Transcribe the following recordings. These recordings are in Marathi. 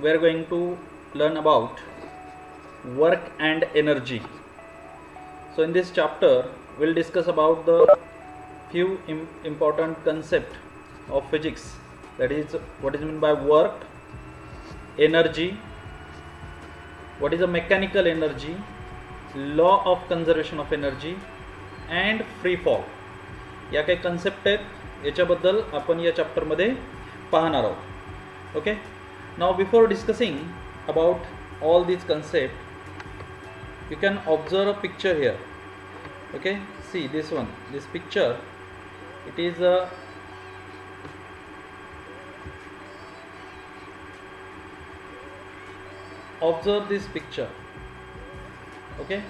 we are going to learn about work and energy. So in this chapter we'll discuss about the few important concept of physics, that is what is meant by work, energy, what is a mechanical energy, law of conservation of energy and free fall. या काही कन्सेप्ट आहेत, याच्याबद्दल आपण या चॅप्टरमध्ये पाहणार आहोत. Okay, now before discussing about all these concept you can observe a picture here. Okay, see this one, this picture, it is a observe this picture. Okay,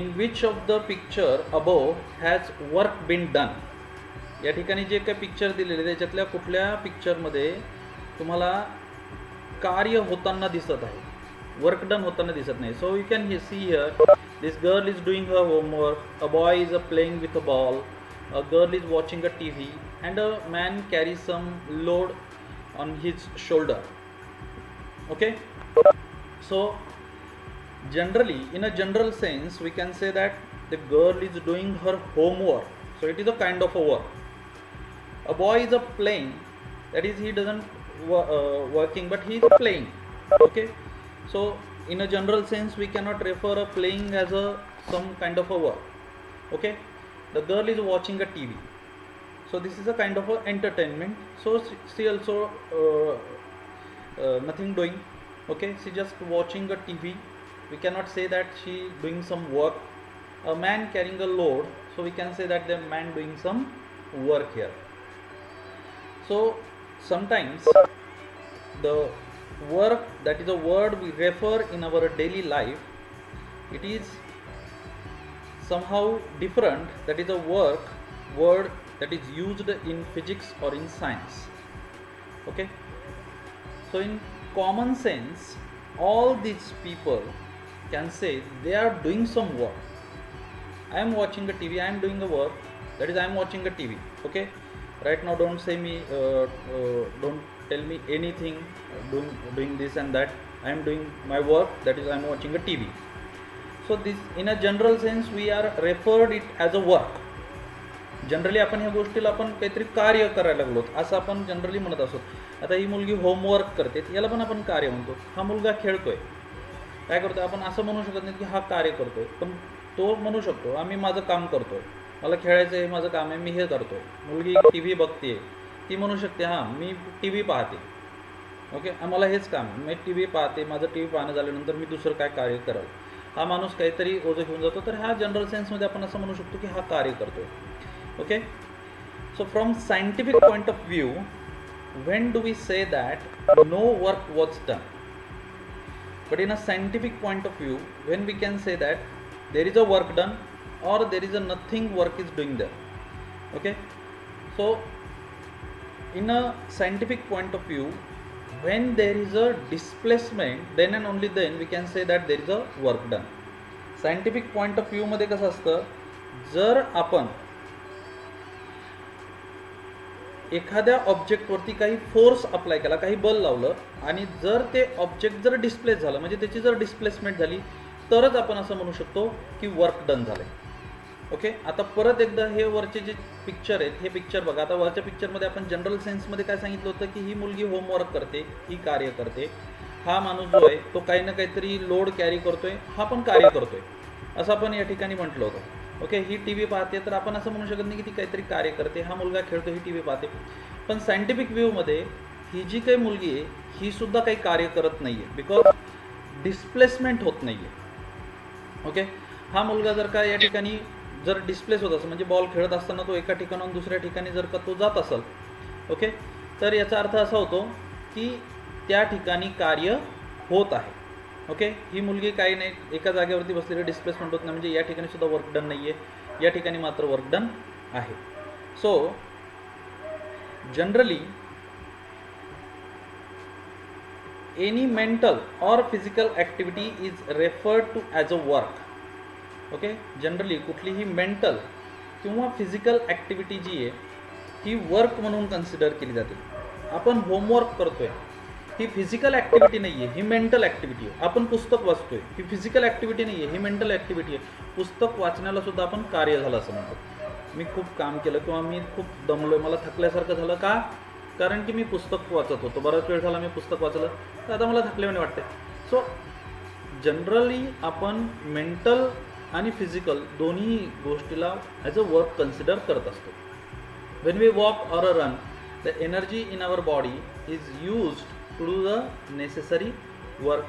in which of the picture above has work been done. या ठिकाणी जे काही पिक्चर दिलेले त्याच्यातल्या कुठल्या पिक्चरमध्ये तुम्हाला कार्य होताना दिसत आहे, वर्क डन होताना दिसत नाही. So you can see here this girl is doing her homework, a boy is playing with a ball, a girl is watching a TV and a man carries some load on his shoulder. Okay, so generally in a general sense we can say that the girl is doing her homework, so it is a kind of a work. A boy is playing, that is he doesn't working but he is playing. Okay, so in a general sense we cannot refer a playing as a some kind of a work. Okay, the girl is watching a TV, so this is a kind of a entertainment. So she also nothing doing. Okay, she just watching a TV. We cannot say that she doing some work. A man carrying a load, so we can say that the man doing some work here. So sometimes the work, that is a word we refer in our daily life, it is somehow different. That is a word that is used in physics or in science. Okay, so in common sense all these people can say they are doing some work. I am watching a TV, I am doing a work, that is I am watching a TV. Okay, right now don't say me don't tell me anything doing this and that. I am doing my work, that is I am watching a TV. So this in a general sense we are referred it as a work. Generally आपण ह्या गोष्टीला आपण काहीतरी कार्य करायला लागलो असं आपण जनरली म्हणत असतो. आता ही मुलगी होमवर्क करते, याला पण आपण कार्य म्हणतो. हा मुलगा खेळतोय, काय करतोय, आपण असं म्हणू शकत नाही की हा कार्य करतोय, पण तो म्हणू शकतो आम्ही माझं काम करतोय, मला खेळायचं आहे, माझं काम आहे, मी हे करतोय. मुलगी TV बघते, ती म्हणू शकते हां मी TV पाहते. ओके, मला हेच काम आहे, मी TV पाहते, माझं TV पाहणं झाल्यानंतर मी दुसरं काय कार्य कराल. हा माणूस काहीतरी ओझं घेऊन जातो, तर हा जनरल सेन्समध्ये आपण असं म्हणू शकतो की हा कार्य करतोय. Okay, so from scientific point of view, when do we say that no work was done? But in a scientific point of view, when we can say that there is a work done or there is a nothing work is doing there. Okay, so in a scientific point of view, when there is a displacement, then and only then we can say that there is a work done. Scientific point of view मध्ये कसं असतं, जर आपण एखाद्या ऑब्जेक्टवरती काही फोर्स अप्लाय केला, काही बल लावलं आणि जर ते ऑब्जेक्ट जर डिस्प्लेस झालं, म्हणजे त्याची जर डिस्प्लेसमेंट झाली, तरच आपण असं म्हणू शकतो की वर्क डन झालं. ओके, आता परत एकदा हे वरचे जे पिक्चर आहेत हे पिक्चर बघा. आता वरच्या पिक्चरमध्ये आपण जनरल सेन्समध्ये काय सांगितलं होतं की ही मुलगी होमवर्क करते, ही कार्य करते. हा माणूस जो आहे तो काही ना काहीतरी लोड कॅरी करतोय, हा पण कार्य करतोय, असं आपण या ठिकाणी म्हटलं होतं. ओके, ही TV पाहते, तर आपण असं म्हणू शकत नाही की ती काहीतरी कार्य करते. हा मुलगा खेळतो, ही TV पाहते. पण सायंटिफिक व्ह्यूमध्ये ही जी काही मुलगी आहे ही सुद्धा काही कार्य करत नाही आहे, बिकॉज डिस्प्लेसमेंट होत नाही आहे. ओके, हा मुलगा जर का या ठिकाणी जर डिस्प्लेस होत असेल, म्हणजे बॉल खेळत असताना तो एका ठिकाणाहून दुसऱ्या ठिकाणी जर का तो जात असेल, ओके, तर याचा अर्थ असा होतो की त्या ठिकाणी कार्य होत आहे. ओके, ही मुलगी काही नाही, एका जागेवरती बसलेली, डिस्प्लेसमेंट होत नाही, म्हणजे या ठिकाणी सुद्धा वर्क डन नाही आहे, या ठिकाणी मात्र वर्क डन आहे. सो जनरली एनी मेंटल और physical activity is referred to as a work. Okay, generally कुठलीही मेंटल किंवा फिजिकल ॲक्टिव्हिटी जी आहे ही वर्क म्हणून कन्सिडर केली जाते. आपण होमवर्क करतोय, ही फिजिकल ॲक्टिव्हिटी नाही आहे, ही मेंटल ॲक्टिव्हिटी आहे. आपण पुस्तक वाचतोय, ही फिजिकल ॲक्टिव्हिटी नाही आहे, ही मेंटल ॲक्टिव्हिटी आहे. पुस्तक वाचण्याला सुद्धा आपण कार्य झालं असं म्हणतो. मी खूप काम केलं किंवा मी खूप दमलोय, मला थकल्यासारखं झालं का, कारण की मी पुस्तक वाचत होतो, बराच वेळ झाला मी पुस्तक वाचलं, तर आता मला थकल्याने वाटते. सो जनरली आपण मेंटल आणि फिजिकल दोन्ही गोष्टीला ॲज अ वर्क कन्सिडर करत असतो. When we walk or a run, the energy in our body is used to do the necessary work.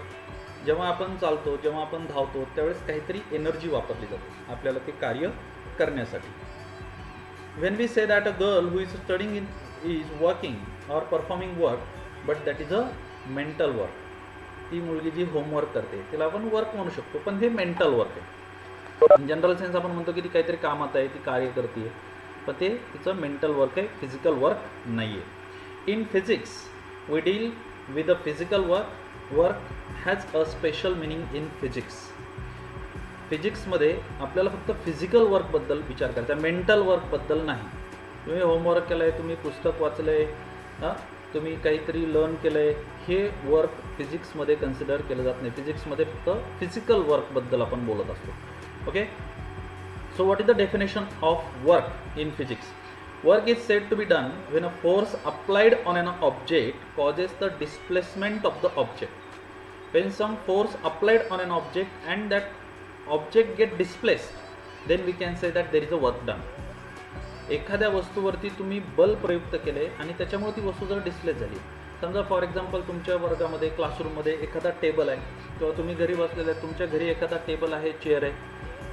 जेव्हा आपण चालतो, जेव्हा आपण धावतो, त्यावेळेस काहीतरी एनर्जी वापरली जाते आपल्याला ते कार्य करण्यासाठी. When we say that a girl who is studying is working or performing work, but that is a mental work. ती मुलगी जी होमवर्क करते तिला आपण वर्क म्हणू शकतो, पण हे मेंटल वर्क आहे. इन जनरल सेन्स आपण म्हणतो की ती काहीतरी कामात आहे, ती कार्य करते, पण ते तिचं मेंटल वर्क आहे, फिजिकल वर्क नाही आहे. In physics we deal with the physical work. Work has a special meaning in physics. फिजिक्समध्ये आपल्याला फक्त फिजिकल वर्कबद्दल विचार करायचा, मेंटल वर्कबद्दल नाही. तुम्ही होमवर्क केलं आहे, तुम्ही पुस्तक वाचलं आहे, तुम्ही काहीतरी लर्न केलं आहे, हे वर्क फिजिक्समध्ये कन्सिडर केलं जात नाही. फिजिक्समध्ये फक्त फिजिकल वर्कबद्दल आपण बोलत असतो. Okay, so what is the definition of work in physics? Work is said to be done when a force applied on an object causes the displacement of the object. When some force applied on an object and that object get displaced, then we can say that there is a work done. एखाद्या वस्तूवरती तुम्ही बल प्रयुक्त केले आणि त्याच्यामुळे ती वस्तू जर डिस्प्लेस झाली. समजा फॉर एक्झाम्पल तुमच्या वर्गामध्ये, क्लासरूममध्ये एखादा टेबल आहे किंवा तुम्ही घरी बसलेला आहे, तुमच्या घरी एखादा टेबल आहे, चेअर आहे.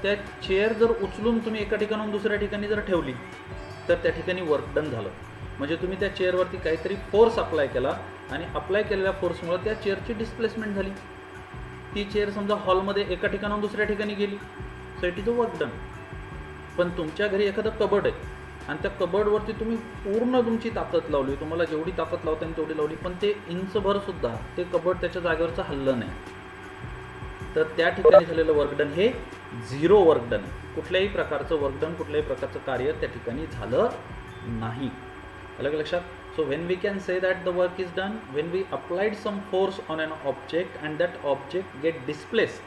त्या चेअर जर उचलून तुम्ही एका ठिकाणाहून दुसऱ्या ठिकाणी जर ठेवली तर त्या ठिकाणी वर्क डन झालं. म्हणजे तुम्ही त्या चेअरवरती काहीतरी फोर्स अप्लाय केला आणि अप्लाय केलेल्या फोर्समुळे त्या चेअरची डिस्प्लेसमेंट झाली. ती चेअर समजा हॉलमध्ये एका ठिकाणाहून दुसऱ्या ठिकाणी गेली, so it is a work done. पण तुमच्या घरी एखादं कबड आहे आणि त्या कबडवरती तुम्ही पूर्ण तुमची ताकद लावली, तुम्हाला जेवढी ताकद लावता येईल तेवढी लावली, पण ते इंचभरसुद्धा ते कबड त्याच्या जागेवरचं हललं नाही, तर त्या ठिकाणी झालेलं वर्कडन हे झिरो वर्कडन आहे. कुठल्याही प्रकारचं वर्कडन, कुठल्याही प्रकारचं कार्य त्या ठिकाणी झालं नाही. अलग लक्षात. So when we can say that the work is done when we applied some force on an object and that object get displaced,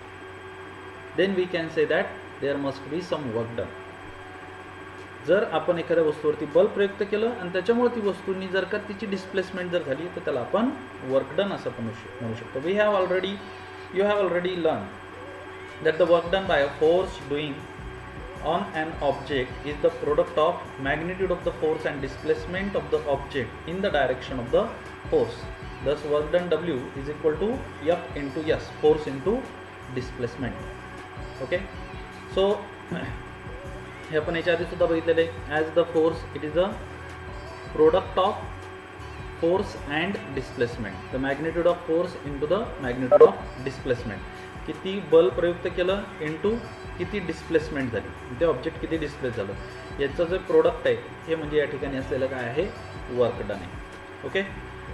then we can say that there must be some work done. जर आपण एखाद्या वस्तूवरती बल प्रयुक्त केलं आणि त्याच्यामुळे ती वस्तूंनी जर का तिची डिस्प्लेसमेंट जर झाली तर त्याला आपण वर्क डन असं पण म्हणू शकतो. You have already learned that the work done by a force doing on an object is the product of magnitude of the force and displacement of the object in the direction of the force. Thus work done W is equal to F into S, force into displacement. Okay, so हे आपण याच्या आधी सुद्धा बघितलेले आहे. As the force it is a product of force and displacement. The magnitude of force into the magnitude of displacement. किती बल प्रयुक्त केलं इंटू किती डिस्प्लेसमेंट झाली, ते ऑब्जेक्ट किती डिस्प्लेस झालं, याचं जे प्रोडक्ट आहे हे म्हणजे या ठिकाणी असलेलं काय आहे, वर्क डन आहे. Okay,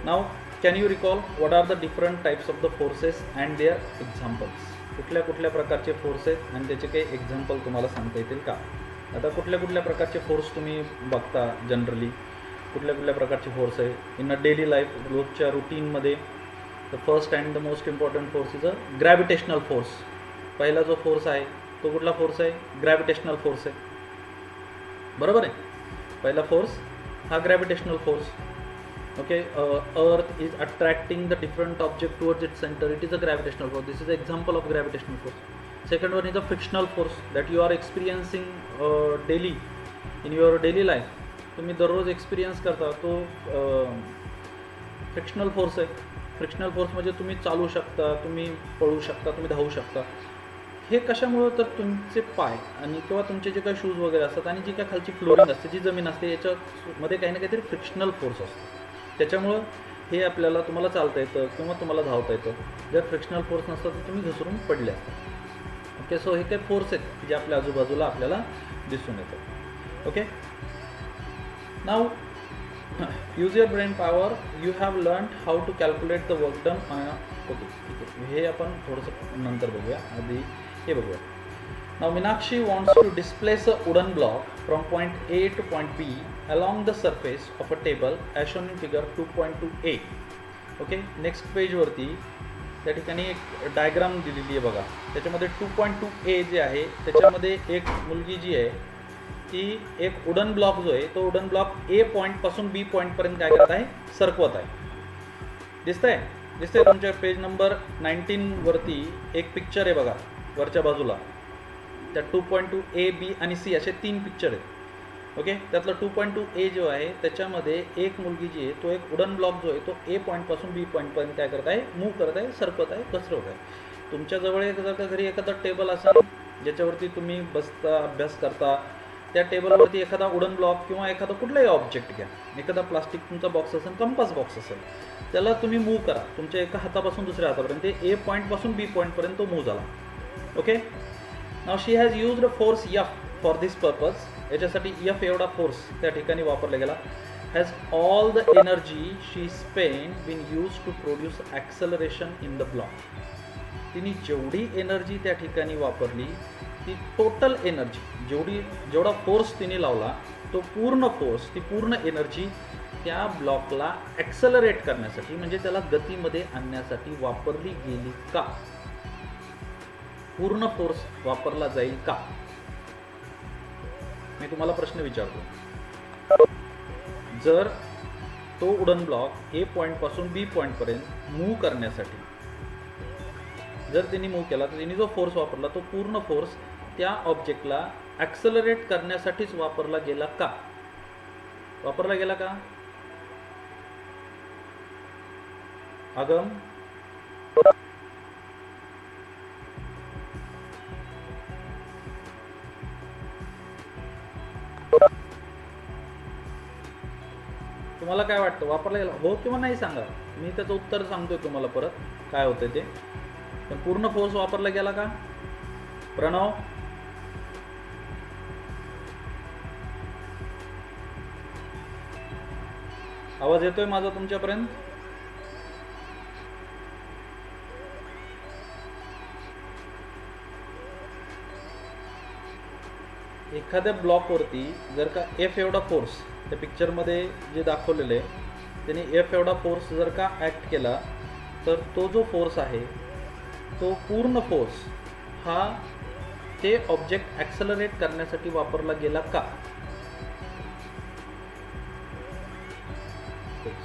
now can you recall what are the different types of the forces and their examples? कुठल्या कुठल्या प्रकारचे फोर्स आहेत आणि त्याचे काही एक्झाम्पल तुम्हाला सांगता येतील का? आता कुठल्या कुठल्या प्रकारचे फोर्स तुम्ही बघता जनरली, कुठल्या कुठल्या प्रकारचे फोर्स आहे इन अ डेली लाईफ, रोजच्या रुटीनमध्ये? The first and the most important force is a gravitational force. पहिला जो फोर्स आहे तो कुठला फोर्स आहे? ग्रॅव्हिटेशनल फोर्स आहे. बरोबर आहे, पहिला फोर्स हा gravitational force. Okay, earth is attracting the different object towards its centre, it is a gravitational force. This is example of gravitational force. Second one is a frictional force that you are experiencing daily in your daily life. तुम्ही दररोज एक्सपिरियन्स करता तो फ्रिक्शनल फोर्स आहे. फ्रिक्शनल फोर्स म्हणजे तुम्ही चालू शकता, तुम्ही पळू शकता, तुम्ही धावू शकता. हे कशामुळं? तर तुमचे पाय आणि किंवा तुमचे जे काही शूज वगैरे असतात आणि जी काय खालची फ्लोरिंग असते, जी जमीन असते, याच्यामध्ये काही ना काहीतरी फ्रिक्शनल फोर्स असतो. त्याच्यामुळं हे आपल्याला, तुम्हाला चालता येतं किंवा तुम्हाला धावता येतं. जर फ्रिक्शनल फोर्स नसता तर तुम्ही घसरून पडले असता. ओके, सो हे काही फोर्स आहेत जे आपल्या आजूबाजूला आपल्याला दिसून येतात. Okay, now use your brain power. You have learn how to calculate the work done. Okay, ठीक आहे, हे आपण थोडंसं नंतर बघूया, आधी हे बघूया. Now Meenakshi wants to displace a wooden block from point A to point B along the surface of a table as shown in figure 2.2a. Okay, next पेजवरती त्या ठिकाणी एक डायग्राम दिलेली आहे बघा. त्याच्यामध्ये 2.2a जे आहे त्याच्यामध्ये एक मुलगी जी आहे ती एक वुडन ब्लॉक जो आहे तो वुडन ब्लॉक ए पॉईंटपासून बी पॉईंटपर्यंत काय करत आहे, सरकवत आहे. दिसतंय तुमच्या पेज नंबर 19 वरती एक पिक्चर आहे बघा वरच्या बाजूला. त्या 2.2a, b आणि c असे 3 पिक्चर आहेत. ओके, त्यातला 2.2a जो आहे त्याच्यामध्ये एक मुलगी जी आहे तो एक वुडन ब्लॉक जो आहे तो ए पॉईंटपासून बी पॉईंटपर्यंत काय करत आहे, मूव्ह करत आहे, सरकत आहे, घसरवत आहे. तुमच्याजवळ जर का घरी एखादा टेबल असेल ज्याच्यावरती तुम्ही बसता, अभ्यास करता, त्या टेबलवरती एखादा वुडन ब्लॉक किंवा एखादा कुठलाही ऑब्जेक्ट घ्या, एखादा प्लास्टिक तुमचा बॉक्स असेल, कंपास बॉक्स असेल, त्याला तुम्ही मूव्ह करा तुमच्या एका हातापासून दुसऱ्या हातापर्यंत. ए पॉईंटपासून बी पॉईंटपर्यंत तो मूव्ह झाला. Okay, now she has used force F for this purpose. याच्यासाठी एफ एवढा फोर्स त्या ठिकाणी वापरला गेला. Has all the energy she spend been use to produce acceleration in the block. तिने जेवढी एनर्जी त्या ठिकाणी वापरली ती टोटल एनर्जी जेवढा फोर्स तिने लावला तो पूर्ण फोर्स, ती पूर्ण एनर्जी त्या ब्लॉकला ॲक्सेलरेट करण्यासाठी म्हणजे त्याला गतीमध्ये आणण्यासाठी वापरली गेली का? पूर्ण फोर्स वापरला जाईल का? मी तुम्हाला प्रश्न विचारतो. जर तो वुडन ब्लॉक ए पॉईंटपासून बी पॉईंटपर्यंत मूव्ह करण्यासाठी जर तिने मूव्ह केला तर तिने जो फोर्स वापरला तो पूर्ण फोर्स त्या ऑब्जेक्टला ॲक्सेलरेट करण्यासाठीच वापरला गेला का? वापरला गेला का? आगम, तुम्हाला काय वाटतं, वापरला गेला हो किंवा नाही सांगा. मी त्याचं उत्तर सांगतोय तुम्हाला परत काय होतं ते. पण पूर्ण फोर्स वापरला गेला का? प्रणव, आवाज येतोय माझा तुमच्यापर्यंत? एखाद्या ब्लॉकवरती जर का एफ एवढा फोर्स, त्या पिक्चरमध्ये जे दाखवलेलं आहे त्याने एफ एवढा फोर्स जर का ॲक्ट केला तर तो जो फोर्स आहे तो पूर्ण फोर्स हा ते ऑब्जेक्ट ॲक्सेलरेट करण्यासाठी वापरला गेला का?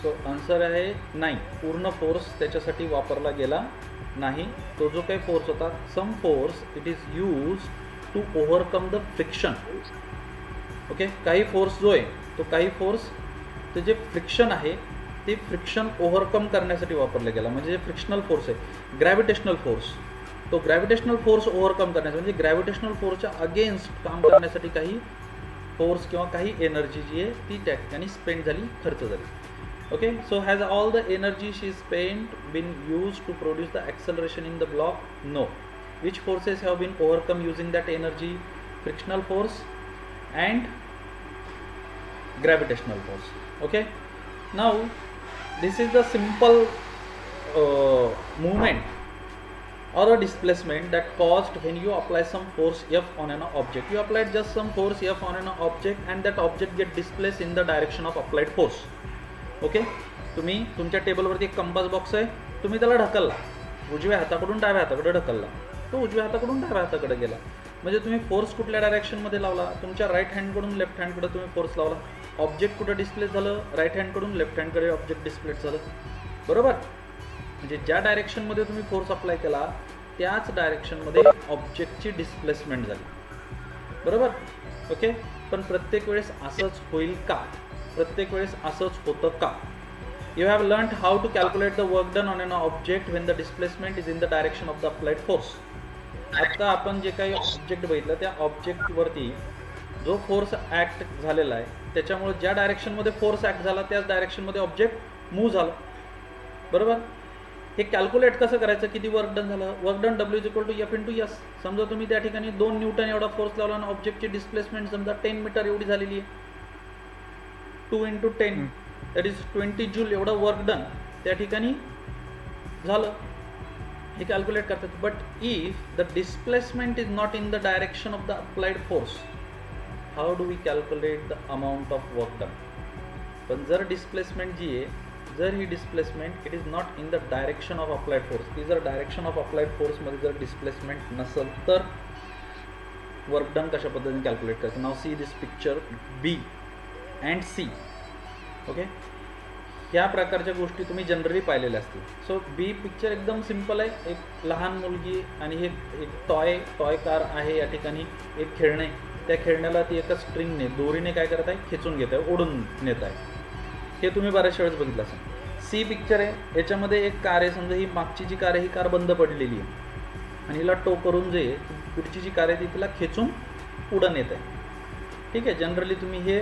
सो आन्सर आहे नाही, पूर्ण फोर्स त्याच्यासाठी वापरला गेला नाही. तो जो काही फोर्स होता, some force it is use to overcome the friction. Okay, काही फोर्स जो आहे तो काही फोर्स ते जे फ्रिक्शन आहे ते फ्रिक्शन ओव्हरकम करण्यासाठी वापरला गेला. म्हणजे जे फ्रिक्शनल फोर्स आहे, ग्रॅव्हिटेशनल फोर्स, तो ग्रॅव्हिटेशनल फोर्स ओव्हरकम करण्यासाठी म्हणजे ग्रॅव्हिटेशनल फोर्सच्या अगेन्स्ट काम करण्यासाठी काही फोर्स किंवा काही एनर्जी जी आहे ती त्या ठिकाणी स्पेंड झाली, खर्च झाली. Okay, so has all the energy she spend been use to produce the acceleration in the block? No. Which forces have been overcome using that energy? Frictional force and gravitational force. Okay, now this is the simple movement or a displacement that caused when you apply some force F on an object. You applied just some force F on an object and that object get displaced in the direction of applied force. Okay, तुम्ही तुमच्या टेबलवरती एक कंपास बॉक्स आहे, तुम्ही त्याला ढकलला, उजव्या हाताकडून डाव्या हाताकडे ढकलला, तो उजव्या हाताकडून डाव्या हाताकडे गेला. म्हणजे तुम्ही फोर्स कुठल्या डायरेक्शनमध्ये लावला? तुमच्या राईट हँडकडून लेफ्ट हँडकडे तुम्ही फोर्स लावला. ऑब्जेक्ट कुठं डिस्प्लेस झालं? राईट हँडकडून लेफ्ट हँडकडे ऑब्जेक्ट डिस्प्लेस झालं. बरोबर, म्हणजे ज्या डायरेक्शनमध्ये तुम्ही फोर्स अप्लाय केला त्याच डायरेक्शनमध्ये ऑब्जेक्टची डिस्प्लेसमेंट झाली. बरोबर. ओके, पण प्रत्येक वेळेस असंच होईल का? प्रत्येक वेळेस असंच होतं का? You have learned how to calculate the work done on an object when the displacement is in the direction of the applied force. आता आपण जे काही ऑब्जेक्ट बघितलं त्या ऑब्जेक्टवरती जो फोर्स ॲक्ट झालेला आहे त्याच्यामुळे ज्या डायरेक्शनमध्ये फोर्स ॲक्ट झाला त्याच डायरेक्शनमध्ये ऑब्जेक्ट मूव्ह झालं. बरोबर. हे कॅल्क्युलेट कसं करायचं? किती वर्क डन झालं? Work done W = F × S. समजा तुम्ही त्या ठिकाणी 2 न्यूटन एवढा फोर्स लावला आणि ऑब्जेक्टची डिस्प्लेसमेंट समजा 10 मीटर एवढी झालेली आहे. 2 × 10 दॅट इज 20 जूल एवढं वर्क डन त्या ठिकाणी झालं. हे कॅल्क्युलेट करतात. But if the displacement is not in the direction of the applied force, how do we calculate the amount of work done? पण जर डिस्प्लेसमेंट जी आहे जर ही displacement it is not in the direction of applied force, ती जर डायरेक्शन ऑफ अप्लाइड फोर्समध्ये जर डिस्प्लेसमेंट नसेल तर वर्क डन कशा पद्धतीने कॅल्क्युलेट करायचं. Now see this picture B and C. Okay, ह्या प्रकारच्या गोष्टी तुम्ही जनरली पाहिलेल्या असतील. सो बी पिक्चर एकदम सिम्पल आहे. एक लहान मुलगी आणि हे एक टॉय कार आहे. या ठिकाणी एक खेळणे, त्या खेळण्याला ती एका स्ट्रिंगने दोरीने काय करत आहे, खेचून घेत आहे, ओढून नेत आहे. हे तुम्ही बऱ्याचशा वेळेस बघितलं असेल. सी पिक्चर आहे, याच्यामध्ये एक कार आहे. समजा ही मागची जी कार आहे ही कार बंद पडलेली आहे आणि हिला टो करून जे पुढची जी कार आहे ती तिला खेचून पुढं नेत आहे. ठीक आहे, जनरली तुम्ही हे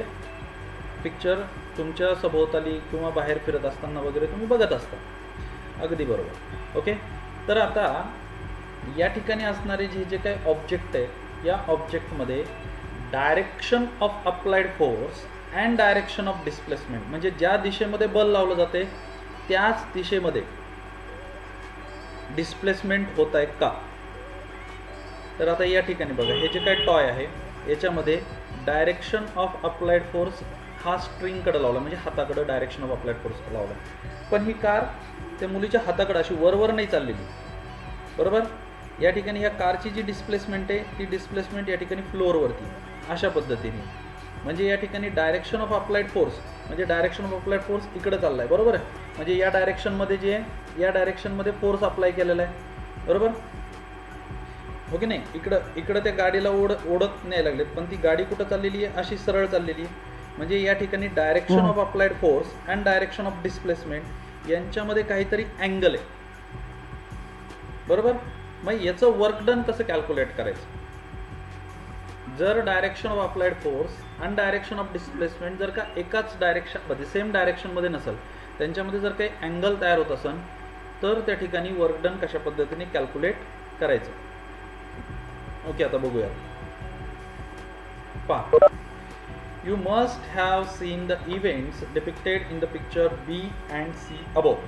पिक्चर तुमच्या सभोवताली किंवा बाहेर फिरत असताना वगैरे तुम्ही बघत असता. अगदी बरोबर. ओके, तर आता या ठिकाणी असणारे जे काही ऑब्जेक्ट आहे, या ऑब्जेक्टमध्ये direction of applied force and direction of displacement, म्हणजे ज्या दिशेमध्ये बल लावलं जाते त्याच दिशेमध्ये डिस्प्लेसमेंट होत आहे का. तर आता या ठिकाणी बघा, हे जे काय टॉय आहे याच्यामध्ये डायरेक्शन ऑफ अप्लाइड फोर्स हा स्ट्रिंगकडे लावला, म्हणजे हाताकडे डायरेक्शन ऑफ अप्लाइड फोर्स लावला. पण ही कार त्या मुलीच्या हाताकडे अशी वर नाही चाललेली, बरोबर. या ठिकाणी ह्या कारची जी डिस्प्लेसमेंट आहे ती डिस्प्लेसमेंट या ठिकाणी फ्लोअरवरती अशा पद्धतीने, म्हणजे या ठिकाणी डायरेक्शन ऑफ अप्लाइड फोर्स म्हणजे डायरेक्शन ऑफ अप्लाइड फोर्स इकडे चालला आहे, बरोबर आहे. म्हणजे या डायरेक्शनमध्ये जे आहे या डायरेक्शनमध्ये फोर्स अप्लाय केलेला आहे, बरोबर हो की नाही. इकडं त्या गाडीला ओढत नाही लागलेत, पण ती गाडी कुठं चाललेली आहे, अशी सरळ चाललेली आहे. म्हणजे या ठिकाणी direction of applied force and direction of displacement यांच्यामध्ये काहीतरी अँगल आहे, बरोबर. मग याचं वर्क डन कसं कॅल्क्युलेट करायचं. जर डायरेक्शन ऑफ अप्लाइड फोर्स आणि डायरेक्शन ऑफ डिस्प्लेसमेंट जर का एकाच डायरेक्शनमध्ये सेम डायरेक्शनमध्ये नसेल, त्यांच्यामध्ये जर काही अँगल तयार होत असेल तर त्या ठिकाणी वर्क डन कशा पद्धतीने कॅल्क्युलेट करायचं. ओके, आता बघूया. पहा, you must have seen the events depicted in the picture B and C above.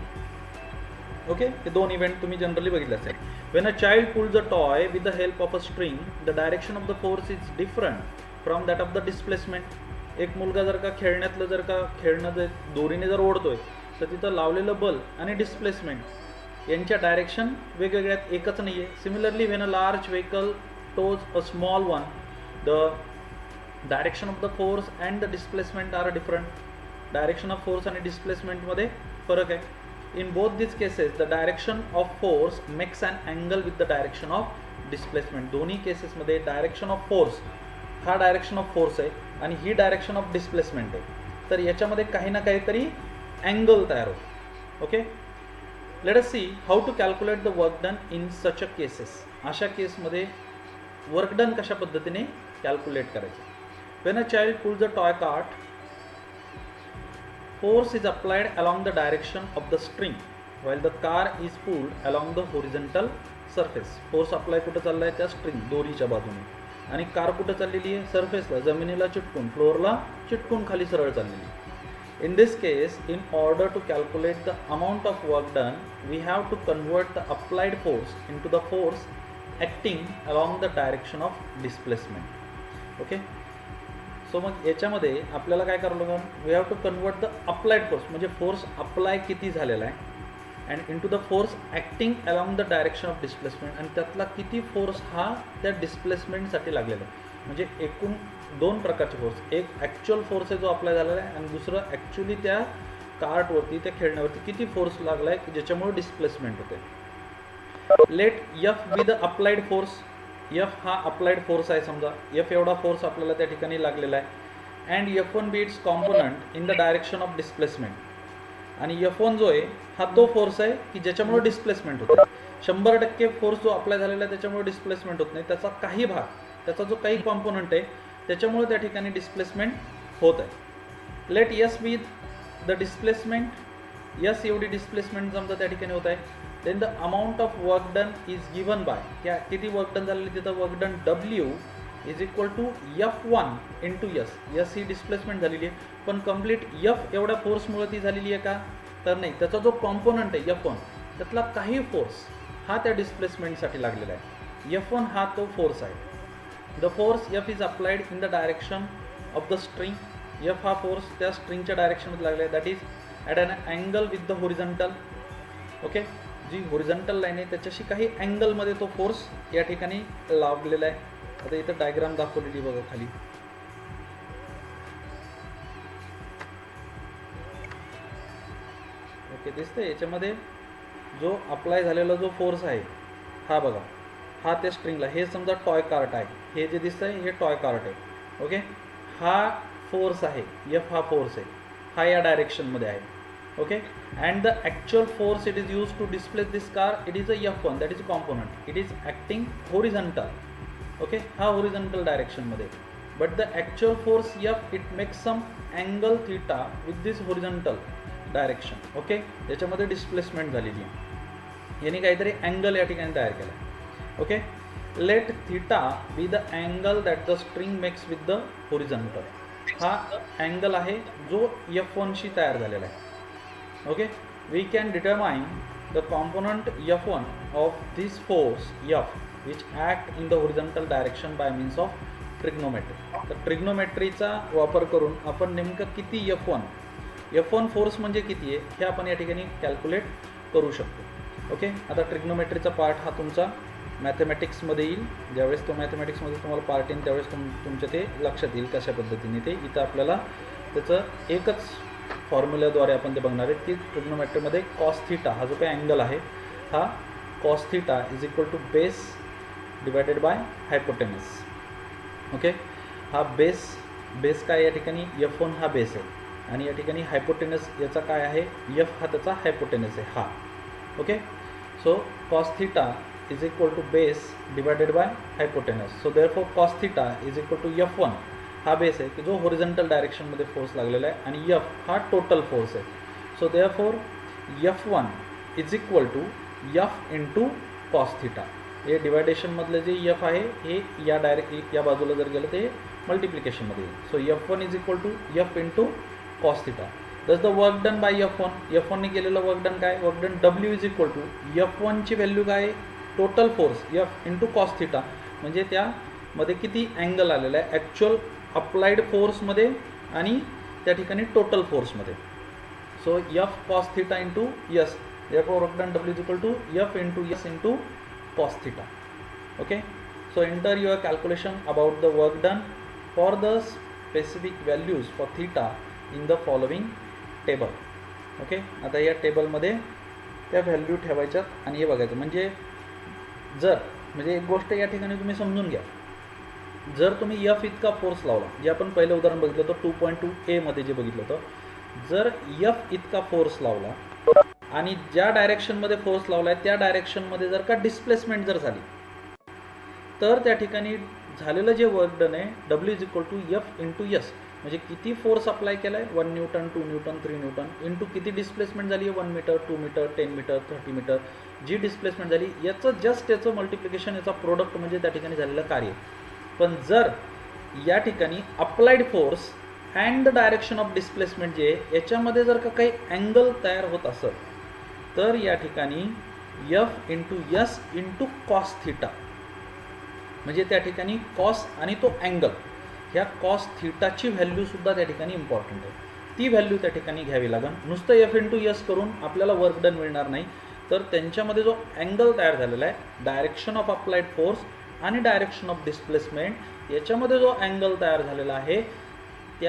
Okay, हे दोन इव्हेंट तुम्ही जनरली बघितले असेल. When a child pulls a toy with the help of a string, the direction of the force is different from that of the displacement. एक मुलगा जर का खेळणं जर दोरीने जर ओढतोय तर तिथं लावलेलं बल आणि डिस्प्लेसमेंट यांच्या डायरेक्शन वेगवेगळ्यात, एकच नाही आहे. Similarly when a large vehicle tows a small one, the direction of the force and the displacement are different. Direction of force आणि डिस्प्लेसमेंटमध्ये फरक आहे. In both this cases the direction of force makes an angle with the direction of displacement. दोन्ही केसेसमध्ये डायरेक्शन ऑफ फोर्स हा डायरेक्शन ऑफ फोर्स आहे आणि ही डायरेक्शन ऑफ डिस्प्लेसमेंट आहे. तर याच्यामध्ये काही ना काहीतरी अँगल तयार होतो. Okay, let us see how to calculate the work done in such a cases. अशा केसमध्ये वर्क डन कशा पद्धतीने कॅल्क्युलेट करायचं. When a child pulls a toy cart, force is applied along the direction of the string while the car is pulled along the horizontal surface. Force apply कुठं चालला आहे, त्या स्ट्रिंग दोरीच्या बाजूने, आणि कार कुठं चाललेली आहे, सरफेसला, जमिनीला चिटकून, फ्लोअरला चिटकून खाली सरळ चाललेली. In this case, in order to calculate the amount of work done, we have to convert the applied force into the force acting along the direction of displacement. Okay. So मग याच्यामध्ये आपल्याला काय करावं लागेल, we have to convert the applied force, म्हणजे फोर्स अप्लाय किती झालेला आहे, and into the force acting along the direction of displacement, आणि त्यातला किती फोर्स हा त्या डिस्प्लेसमेंटसाठी लागलेला आहे. म्हणजे एकूण दोन प्रकारचे फोर्स, एक ॲक्च्युअल फोर्स आहे जो अप्लाय झालेला आहे, आणि दुसरं ॲक्च्युली त्या कार्टवरती, त्या खेळण्यावरती किती फोर्स लागला आहे की ज्याच्यामुळे डिस्प्लेसमेंट होते. Let F be the applied force. F हा अप्लाइड फोर्स आहे, समजा एफ एवढा फोर्स आपल्याला त्या ठिकाणी लागलेला आहे, and F1 be its component in the direction of displacement. आणि F1 जो आहे हा तो फोर्स आहे की ज्याच्यामुळे डिस्प्लेसमेंट होते. 100% फोर्स जो अप्लाय झालेला आहे त्याच्यामुळे डिस्प्लेसमेंट होत नाही, त्याचा काही भाग, त्याचा जो काही कॉम्पोनंट आहे त्याच्यामुळे त्या ठिकाणी डिस्प्लेसमेंट होत आहे. Let S be the displacement. S एवढी डिस्प्लेसमेंट समजा त्या ठिकाणी होत आहे. Then the amount of work done is given by, क्या किती वर्क डन झालेली, तिथं work done W is equal to F1 into S. S ही डिस्प्लेसमेंट झालेली आहे, पण कम्प्लीट F एवढ्या फोर्समुळे ती झालेली आहे का, तर नाही. त्याचा जो कॉम्पोनंट आहे F1 त्यातला काही फोर्स हा त्या डिस्प्लेसमेंटसाठी लागलेला आहे. F1 हा तो फोर्स आहे. The force F is applied in the direction of the string. F हा फोर्स त्या स्ट्रिंगच्या डायरेक्शनमध्ये लागला आहे, that is at an angle with the horizontal. Okay, जी होरिझॉन्टल लाईन आहे त्याच्याशी काही अँगलमध्ये तो फोर्स या ठिकाणी लावलेला आहे. आता इथं डायग्राम दाखवलेली बघा खाली. ओके, दिसतंय याच्यामध्ये जो अप्लाय झालेला जो फोर्स आहे हा बघा, हा त्या स्ट्रिंगला, हे समजा टॉय कार्ट आहे, हे जे दिसतंय हे टॉय कार्ट आहे. ओके, हा फोर्स आहे, एफ हा फोर्स आहे, हा या डायरेक्शनमध्ये आहे. Okay, and the actual force it is use to displace this car, it is a F1, that is component, it is acting horizontal. Okay, हा होरिझॉन्टल डायरेक्शनमध्ये, but the actual force F it makes some angle theta with this horizontal direction. Okay, याच्यामध्ये डिस्प्लेसमेंट झालेली आहे, याने काहीतरी अँगल या ठिकाणी तयार केला. Okay, let theta be the angle that the string makes with the horizontal. हा अँगल आहे जो F1शी तयार झालेला आहे. Okay, we can determine the component F1 of this force F which act in the horizontal direction by means of trigonometry. तर ट्रिग्नोमेट्रीचा वापर करून आपण नेमकं किती F1 फोर्स म्हणजे किती आहे हे आपण या ठिकाणी कॅल्क्युलेट करू शकतो. ओके, आता ट्रिग्नोमेट्रीचा पार्ट हा तुमचा मॅथमॅटिक्समध्ये येईल. ज्यावेळेस तो मॅथमॅटिक्समध्ये तुम्हाला पार्ट येईल त्यावेळेस तुमच्या ते लक्षात येईल कशा पद्धतीने ते. इथं आपल्याला त्याचं एकच फॉर्म्युल्याद्वारे आपण ते बघणार आहे की ट्रिग्नोमेट्रीमध्ये कॉस थीटा हा जो काही अँगल आहे हा cos theta is equal to base divided by hypotenuse. Okay, हा बेस काय या ठिकाणी F1 हा बेस आहे आणि या ठिकाणी हायपोटेनस याचा काय आहे, F हा त्याचा हायपोटेनस आहे हा. Okay, so cos theta is equal to base divided by hypotenuse. So therefore cos theta is equal to F1 हा बेस आहे की जो होरिझॉन्टल डायरेक्शनमध्ये फोर्स लागलेला आहे आणि F हा टोटल फोर्स आहे. So therefore F1 is equal to F into cos theta. हे डिवायडेशनमधलं जे F आहे हे या बाजूला जर गेलं ते मल्टिप्लिकेशनमध्ये येईल. So F1 is equal to F into cos theta. Thus the work done by F1 ने केलेलं वर्क डन काय, work done W is equal to F1ची व्हॅल्यू काय आहे, total force F into cos theta, म्हणजे त्यामध्ये किती अँगल आलेला आहे ॲक्च्युअल अप्लाइड फोर्समध्ये आणि त्या ठिकाणी टोटल फोर्समध्ये. So F cos theta into yes, therefore work done W is equal to F into S into cos theta. Okay, so enter your calculation about the work done for the specific values for theta in the following table. Okay, आता या टेबलमध्ये त्या व्हॅल्यू ठेवायच्यात आणि हे बघायचं. म्हणजे एक गोष्ट या ठिकाणी तुम्ही समजून घ्या, जर तुम्ही F इतका फोर्स लावला, जे आपण पहिलं उदाहरण बघितलं होतं 2.2a मध्ये जे बघितलं होतं, जर F इतका फोर्स लावला आणि ज्या डायरेक्शनमध्ये फोर्स लावला आहे त्या डायरेक्शनमध्ये जर का डिस्प्लेसमेंट जर झाली तर त्या ठिकाणी झालेलं जे वर्क डन आहे W is equal to F into S, म्हणजे किती फोर्स अप्लाय केला आहे 1 न्यूटन 2 न्यूटन 3 न्यूटन इंटू किती डिस्प्लेसमेंट झाली आहे 1 मीटर 2 मीटर 10 मीटर 30 मीटर जी डिस्प्लेसमेंट झाली याचं मल्टिप्लिकेशन, याचा प्रोडक्ट म्हणजे त्या ठिकाणी झालेलं कार्य. पण जर या ठिकाणी applied force and the direction of displacement जे याच्यामध्ये जर का काही अँगल तयार होत असेल तर या ठिकाणी F into yes into cos theta, म्हणजे त्या ठिकाणी कॉस आणि तो अँगल, ह्या कॉस थीटाची व्हॅल्यूसुद्धा त्या ठिकाणी इम्पॉर्टंट आहे. ती व्हॅल्यू त्या ठिकाणी घ्यावी लागेल. नुसतं F इंटू यस करून आपल्याला वर्क डन मिळणार नाही, तर त्यांच्यामध्ये जो अँगल तयार झालेला आहे डायरेक्शन ऑफ अप्लाइड फोर्स आणि डायरेक्शन ऑफ डिस्प्लेसमेंट याच्यामध्ये जो अँगल तयार झालेला आहे तो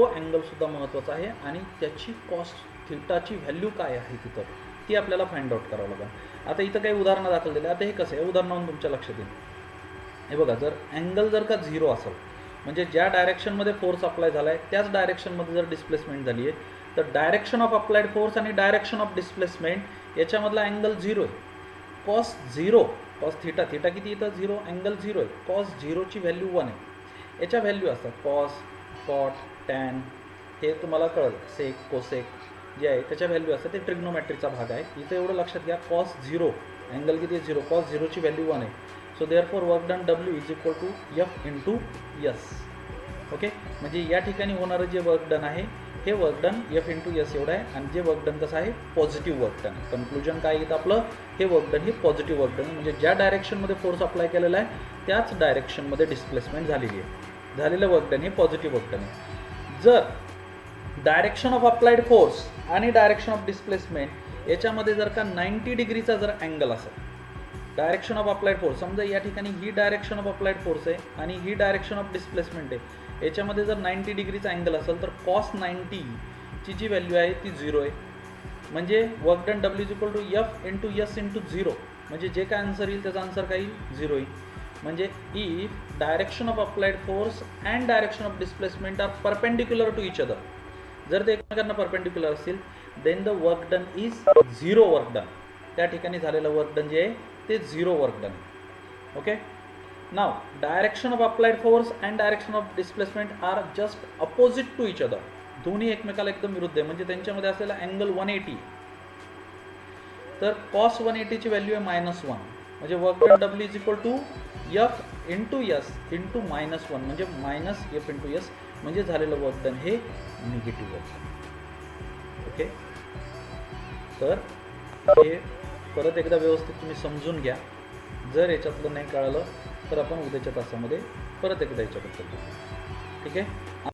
अँगलसुद्धा महत्त्वाचा आहे आणि त्याची कॉस थीटाची व्हॅल्यू काय आहे तिथं ती आपल्याला फाइंड आउट करावं लागेल. आता इथं काही उदाहरणं दाखवलेली आहे. आता हे कसं आहे, उदाहरणावरून तुमच्या लक्षात येईल. हे बघा, जर अँगल जर का 0 असेल म्हणजे ज्या डायरेक्शनमध्ये फोर्स अप्लाय झाला आहे त्याच डायरेक्शनमध्ये जर डिस्प्लेसमेंट झाली आहे तर डायरेक्शन ऑफ अप्लाइड फोर्स आणि डायरेक्शन ऑफ डिस्प्लेसमेंट याच्यामधला अँगल 0 आहे. कॉस थीटा किती इथं 0, अँगल 0 आहे. कॉस 0ची व्हॅल्यू 1 आहे. याच्या व्हॅल्यू असतात कॉस, कॉट, टॅन, हे तुम्हाला कळलं, सेक, कोसेक जे आहे त्याच्या व्हॅल्यू असतात. ते ट्रिग्नोमॅट्रीचा भाग आहे. इथं एवढं लक्षात घ्या, कॉस 0 अँगल किती आहे 0, कॉस 0ची व्हॅल्यू 1 आहे. So therefore work done W is equal to F into S. Okay, म्हणजे या ठिकाणी होणारं जे वर्क डन आहे हे work done F into S एवढं आहे आणि जे वर्क डन कसं आहे पॉझिटिव्ह वर्क डन. कन्क्लुजन काय येतं आपलं, हे वर्क डन हे पॉझिटिव्ह वर्क डन, म्हणजे ज्या डायरेक्शनमध्ये फोर्स अप्लाय केलेला आहे त्याच डायरेक्शनमध्ये डिस्प्लेसमेंट झालेली आहे. झालेलं वर्क डन हे पॉझिटिव्ह वर्क डन आहे. जर डायरेक्शन ऑफ अप्लाइड फोर्स आणि डायरेक्शन ऑफ डिस्प्लेसमेंट याच्यामध्ये जर का 90 डिग्रीचा जर अँगल असेल, डायरेक्शन ऑफ अप्लाइड फोर्स, समजा या ठिकाणी ही डायरेक्शन ऑफ अप्लाइड फोर्स आहे आणि ही डायरेक्शन ऑफ डिस्प्लेसमेंट आहे, याच्यामध्ये जर 90 डिग्रीचा अँगल असेल तर कॉस 90 ची जी व्हॅल्यू आहे ती 0 आहे. म्हणजे work done W is equal to F into S into 0, म्हणजे जे काय आन्सर येईल त्याचा आन्सर काय येईल 0 येईल. म्हणजे if direction of applied force and direction of displacement are perpendicular to each other, जर ते एकमेकांना परपेंडिक्युलर असतील then the work done is 0 work done. त्या ठिकाणी झालेलं वर्क डन जे आहे ते 0 work done. Okay. Now direction of applied force and direction of displacement are just opposite to each other, दोन्ही एकमेकाला एकदम विरुद्ध आहे. म्हणजे त्यांच्यामध्ये असलेला अँगल 180, तर कॉस 180 ची व्हॅल्यू आहे -1, म्हणजे work done W is equal to F into S into -1, म्हणजे -f इंटू एस, म्हणजे झालेलं वर्क डन हे निगेटिव्ह वर्क. ओके. तर हे परत एकदा व्यवस्थित तुम्ही समजून घ्या. जर याच्यातलं नाही कळालं तर आपण उद्याच्या तासामध्ये परत एकदा याच्याबद्दल बोलू. ठीक आहे.